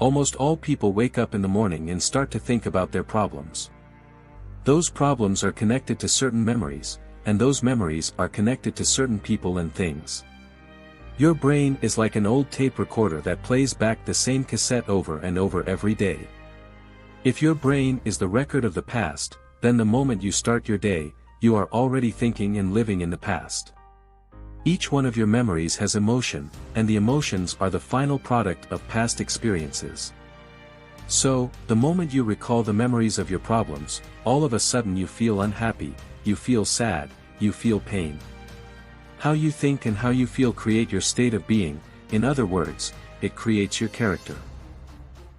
almost all people wake up in the morning and start to think about their problems. Those problems are connected to certain memories, and those memories are connected to certain people and things. Your brain is like an old tape recorder that plays back the same cassette over and over every day. If your brain is the record of the past, then the moment you start your day, you are already thinking and living in the past. Each one of your memories has emotion, and the emotions are the final product of past experiences. So, the moment you recall the memories of your problems, all of a sudden you feel unhappy, you feel sad, you feel pain. How you think and how you feel create your state of being, in other words, it creates your character.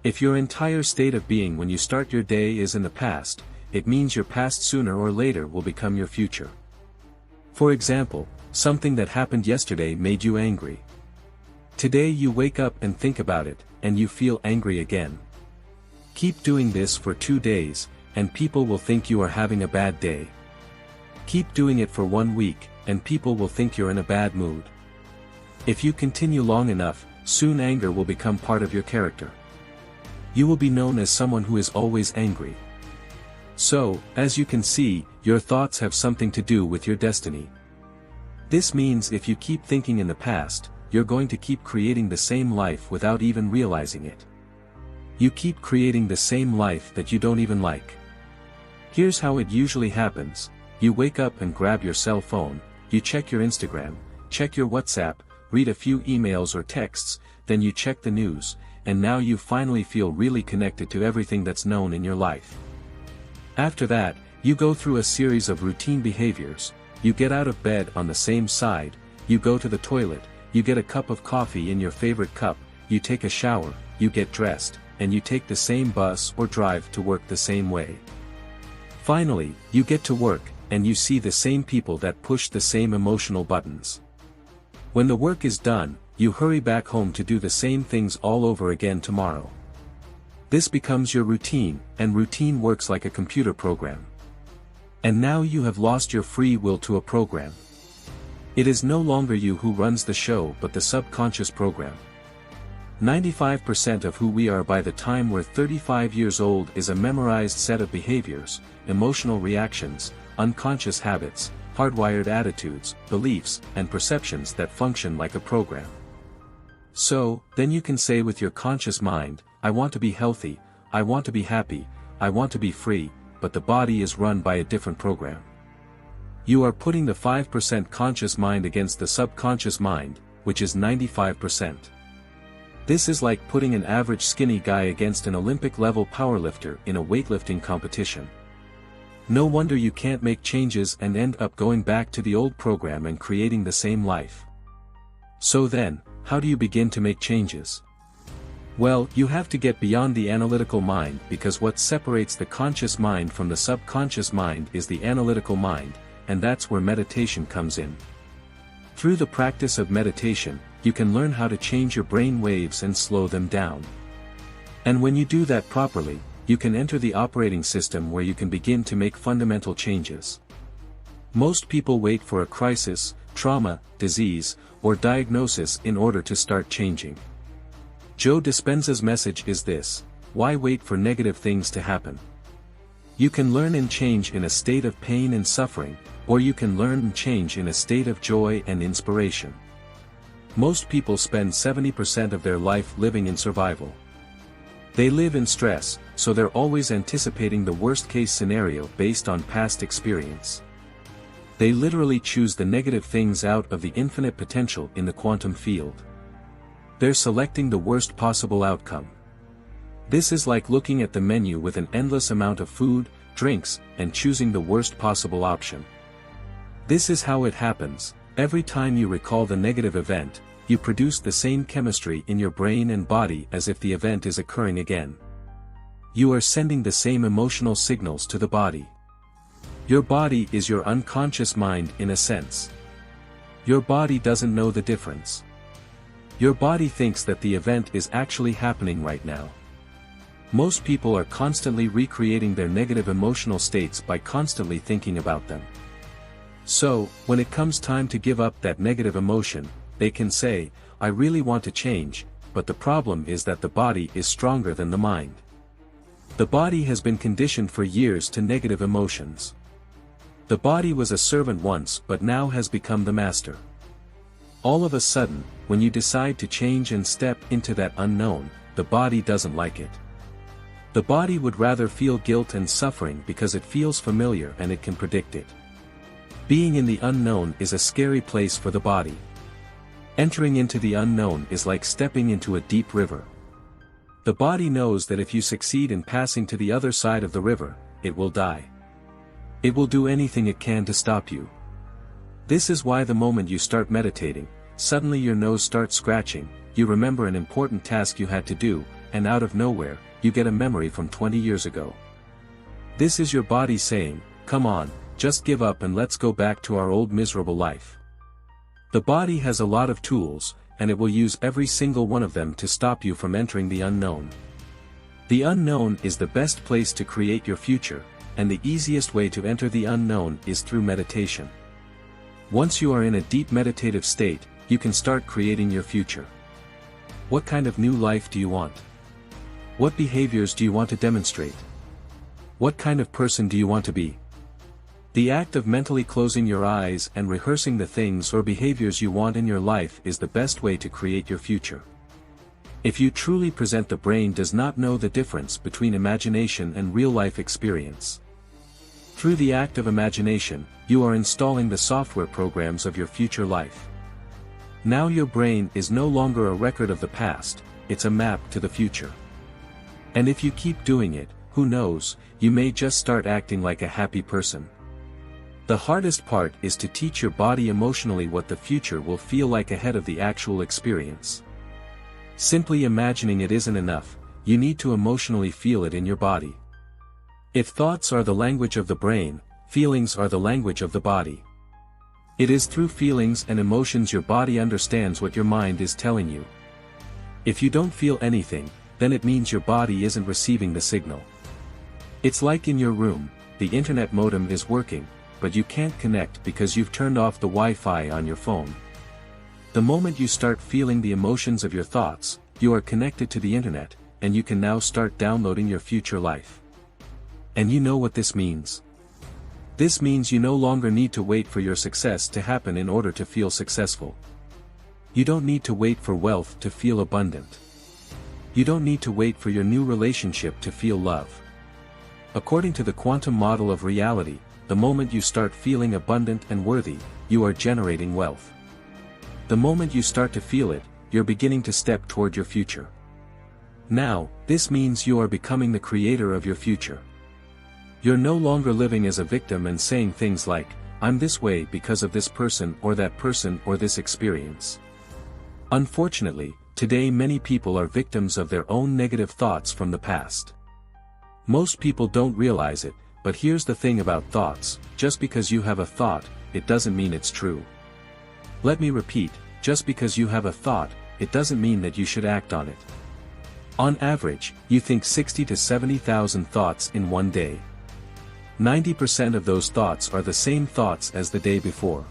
If your entire state of being when you start your day is in the past, it means your past sooner or later will become your future. For example, something that happened yesterday made you angry. Today you wake up and think about it, and you feel angry again. Keep doing this for 2 days, and people will think you are having a bad day. Keep doing it for 1 week, and people will think you're in a bad mood. If you continue long enough, soon anger will become part of your character. You will be known as someone who is always angry. So, as you can see, your thoughts have something to do with your destiny. This means if you keep thinking in the past, you're going to keep creating the same life without even realizing it. You keep creating the same life that you don't even like. Here's how it usually happens. You wake up and grab your cell phone, you check your Instagram, check your WhatsApp, read a few emails or texts, then you check the news, and now you finally feel really connected to everything that's known in your life. After that, you go through a series of routine behaviors. You get out of bed on the same side, you go to the toilet, you get a cup of coffee in your favorite cup, you take a shower, you get dressed, and you take the same bus or drive to work the same way. Finally, you get to work, and you see the same people that push the same emotional buttons. When the work is done, you hurry back home to do the same things all over again tomorrow. This becomes your routine, and routine works like a computer program. And now you have lost your free will to a program. It is no longer you who runs the show but the subconscious program. 95% of who we are by the time we're 35 years old is a memorized set of behaviors, emotional reactions, unconscious habits, hardwired attitudes, beliefs, and perceptions that function like a program. So, then you can say with your conscious mind, I want to be healthy, I want to be happy, I want to be free, but the body is run by a different program. You are putting the 5% conscious mind against the subconscious mind, which is 95%. This is like putting an average skinny guy against an Olympic-level powerlifter in a weightlifting competition. No wonder you can't make changes and end up going back to the old program and creating the same life. So then, how do you begin to make changes? Well, you have to get beyond the analytical mind because what separates the conscious mind from the subconscious mind is the analytical mind, and that's where meditation comes in. Through the practice of meditation, you can learn how to change your brain waves and slow them down. And when you do that properly, you can enter the operating system where you can begin to make fundamental changes. Most people wait for a crisis, trauma, disease, or diagnosis in order to start changing. Joe Dispenza's message is this: why wait for negative things to happen? You can learn and change in a state of pain and suffering, or you can learn and change in a state of joy and inspiration. Most people spend 70% of their life living in survival. They live in stress, so they're always anticipating the worst-case scenario based on past experience. They literally choose the negative things out of the infinite potential in the quantum field. They're selecting the worst possible outcome. This is like looking at the menu with an endless amount of food, drinks, and choosing the worst possible option. This is how it happens. Every time you recall the negative event, you produce the same chemistry in your brain and body as if the event is occurring again. You are sending the same emotional signals to the body. Your body is your unconscious mind in a sense. Your body doesn't know the difference. Your body thinks that the event is actually happening right now. Most people are constantly recreating their negative emotional states by constantly thinking about them. So, when it comes time to give up that negative emotion, they can say, I really want to change, but the problem is that the body is stronger than the mind. The body has been conditioned for years to negative emotions. The body was a servant once but now has become the master. All of a sudden, when you decide to change and step into that unknown, the body doesn't like it. The body would rather feel guilt and suffering because it feels familiar and it can predict it. Being in the unknown is a scary place for the body. Entering into the unknown is like stepping into a deep river. The body knows that if you succeed in passing to the other side of the river, it will die. It will do anything it can to stop you. This is why the moment you start meditating, suddenly your nose starts scratching, you remember an important task you had to do, and out of nowhere, you get a memory from 20 years ago. This is your body saying, "Come on, just give up and let's go back to our old miserable life." The body has a lot of tools, and it will use every single one of them to stop you from entering the unknown. The unknown is the best place to create your future, and the easiest way to enter the unknown is through meditation. Once you are in a deep meditative state, you can start creating your future. What kind of new life do you want? What behaviors do you want to demonstrate? What kind of person do you want to be? The act of mentally closing your eyes and rehearsing the things or behaviors you want in your life is the best way to create your future. If you truly present, the brain does not know the difference between imagination and real-life experience. Through the act of imagination, you are installing the software programs of your future life. Now your brain is no longer a record of the past, it's a map to the future. And if you keep doing it, who knows, you may just start acting like a happy person. The hardest part is to teach your body emotionally what the future will feel like ahead of the actual experience. Simply imagining it isn't enough, you need to emotionally feel it in your body. If thoughts are the language of the brain, feelings are the language of the body. It is through feelings and emotions your body understands what your mind is telling you. If you don't feel anything, then it means your body isn't receiving the signal. It's like in your room, the internet modem is working, but you can't connect because you've turned off the Wi-Fi on your phone. The moment you start feeling the emotions of your thoughts, you are connected to the internet, and you can now start downloading your future life. And you know what this means? This means you no longer need to wait for your success to happen in order to feel successful. You don't need to wait for wealth to feel abundant. You don't need to wait for your new relationship to feel love. According to the quantum model of reality, the moment you start feeling abundant and worthy, you are generating wealth. The moment you start to feel it, you're beginning to step toward your future. Now, this means you are becoming the creator of your future. You're no longer living as a victim and saying things like, "I'm this way because of this person or this experience." Unfortunately, today many people are victims of their own negative thoughts from the past. Most people don't realize it, but here's the thing about thoughts: just because you have a thought, it doesn't mean it's true. Let me repeat, just because you have a thought, it doesn't mean that you should act on it. On average, you think 60 to 70,000 thoughts in one day. 90% of those thoughts are the same thoughts as the day before.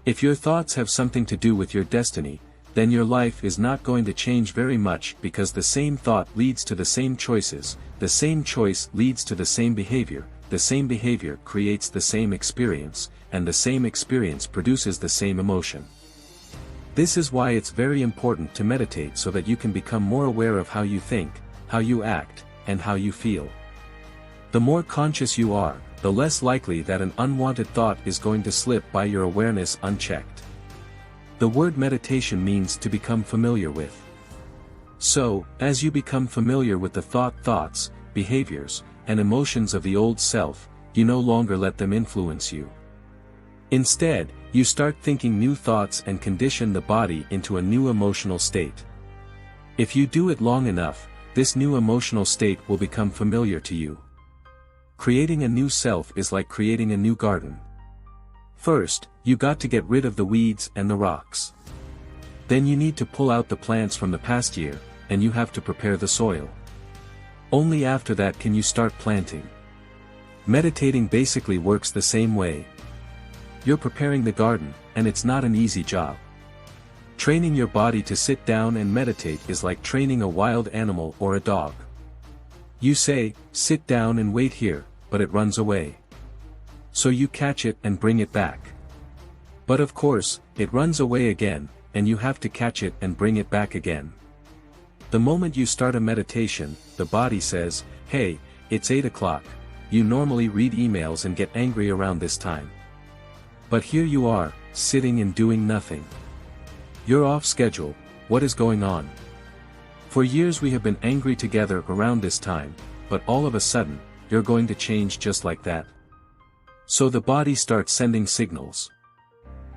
If your thoughts have something to do with your destiny, then your life is not going to change very much, because the same thought leads to the same choices, the same choice leads to the same behavior creates the same experience, and the same experience produces the same emotion. This is why it's very important to meditate, so that you can become more aware of how you think, how you act, and how you feel. The more conscious you are, the less likely that an unwanted thought is going to slip by your awareness unchecked. The word meditation means to become familiar with. So, as you become familiar with the thoughts, behaviors, and emotions of the old self, you no longer let them influence you. Instead, you start thinking new thoughts and condition the body into a new emotional state. If you do it long enough, this new emotional state will become familiar to you. Creating a new self is like creating a new garden. First, you got to get rid of the weeds and the rocks. Then you need to pull out the plants from the past year, and you have to prepare the soil. Only after that can you start planting. Meditating basically works the same way. You're preparing the garden, and it's not an easy job. Training your body to sit down and meditate is like training a wild animal or a dog. You say, sit down and wait here, but it runs away. So you catch it and bring it back. But of course, it runs away again, and you have to catch it and bring it back again. The moment you start a meditation, the body says, hey, it's 8 o'clock, you normally read emails and get angry around this time. But here you are, sitting and doing nothing. You're off schedule, what is going on? For years we have been angry together around this time, but all of a sudden, you're going to change just like that. So the body starts sending signals.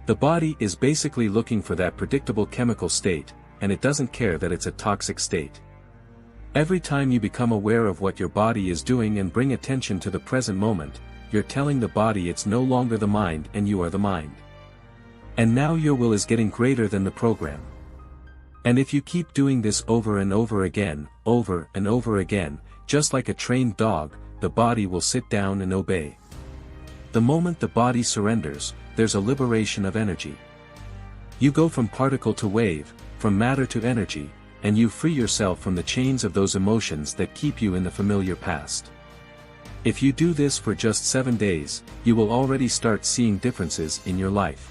The body is basically looking for that predictable chemical state, and it doesn't care that it's a toxic state. Every time you become aware of what your body is doing and bring attention to the present moment, you're telling the body it's no longer the mind and you are the mind. And now your will is getting greater than the program. And if you keep doing this over and over again, just like a trained dog, the body will sit down and obey. The moment the body surrenders, there's a liberation of energy. You go from particle to wave, from matter to energy, and you free yourself from the chains of those emotions that keep you in the familiar past. If you do this for just 7 days, you will already start seeing differences in your life.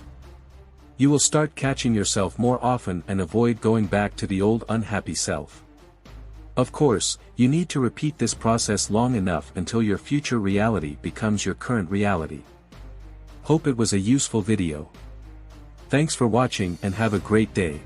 You will start catching yourself more often and avoid going back to the old unhappy self. Of course, you need to repeat this process long enough until your future reality becomes your current reality. Hope it was a useful video. Thanks for watching and have a great day.